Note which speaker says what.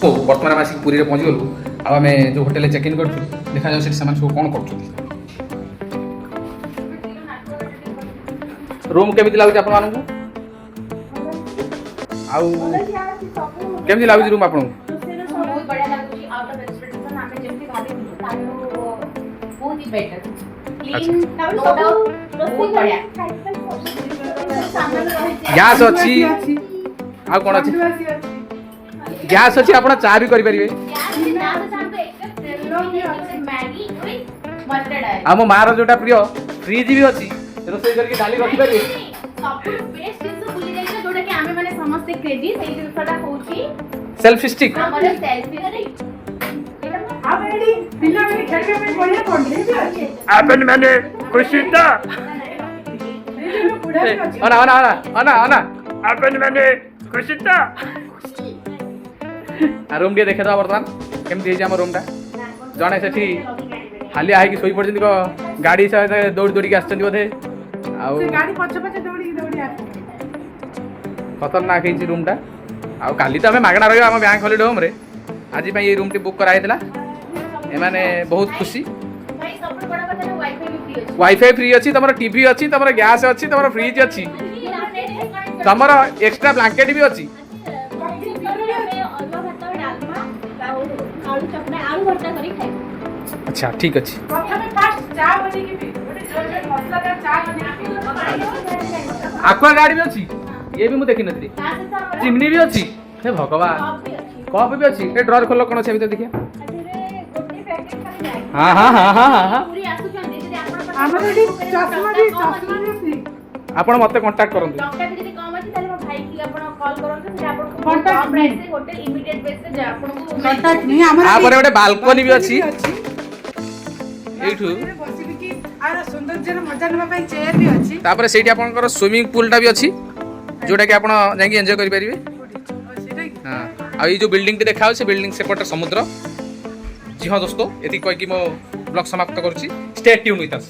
Speaker 1: तो बर्तमान आम आसिक पुरी पहुँची गलु आम जो होटेल चेक इन कर देखा जाऊ से कौन कर रूम केमी लगुच आप केमी लगुच रूम आपको
Speaker 2: बहुत बढ़िया लाଗୁଛି आउट ऑफ एक्सपेक्टेशन हमें जेमती भाबी तानो बहुत ही बेटर क्लीन नो डाउट बहुत बढ़िया
Speaker 1: गैस अच्छी आ कौन अच्छी गैस अच्छी आप चा भी करेंगे आम मार जो प्रिय फ्रिज भी अच्छी रोसे करके डाली रखी पारे
Speaker 2: समस्त क्रेजी से जिनसटा होची
Speaker 1: सेल्फ स्टिक
Speaker 2: हमर सेल्फी रे
Speaker 3: अब एडी बिना में खेलने में बढ़िया पड़ले भी अच्छे
Speaker 1: अपन मैंने खुशी था अना अना अना अना अना अपन मैंने खुशी था आ रूम के देखे तो वर्तमान केमती है रूम टा जने सेठी हालिया है कि सोई पड़छन को गाड़ी से दौड़ दौड़ी के आछन बोधे आ
Speaker 3: गाड़ी पछ पछ दौड़ी दौड़ी आ
Speaker 1: खतरनाक है रूम टा आ काली तो आम मागଣା रहा आम बैंक हॉलिडे होम रे आज ये रूम टी बुक कराई एमाने बहुत खुशी
Speaker 2: भाई सब बड़ा बात है वाईफाई भी फ्री अछि
Speaker 1: वाईफाई फ्री अच्छी तुम टीवी अच्छी तुम गैस अच्छी तुम फ्रिज अच्छी तुम एक्स्ट्रा ब्लैंकेट भी अच्छी अच्छा ठीक अच्छी
Speaker 3: प्रथम फास्ट चा बनी की भी ओटे जो मसलादार चा बनी की
Speaker 1: आक्वा गार्ड भी अच्छी ये भी मुझे देखी नथी चिमनी भी अच्छी हे भगवान कप भी अच्छी ए ड्रॉर खोल कौन अच्छे देखिए हाँ हाँ हाँ हाँ हाँ हाँ
Speaker 3: हमर एडी चश्मा भी फ्री
Speaker 1: आपण मते कांटेक्ट करंतु
Speaker 2: टंका भी यदि कम अछि ताले भाई की आपण कॉल करंतु जे आपण
Speaker 3: Contact
Speaker 2: कम प्राइस से होटल इमीडिएट बेस से जे आपण को
Speaker 3: कांटेक्ट नहीं हमर
Speaker 1: आ परे गोटे बालकनी भी अच्छी एठू
Speaker 3: बसिबी की आर सौंदर्य मजा लेबा पई चेयर भी अछि
Speaker 1: तापर सेठी आपनकर स्विमिंग पूल टा भी अच्छी जोटा कि आपण जाई एंजॉय करि परिबे हां आ ये जो बिल्डिंग टी देखाउ से बिल्डिंग से पटे समुद्र जी हां दोस्तों एति कहि कि मो ब्लॉग समाप्त करूची स्टे ट्यून विथ अस।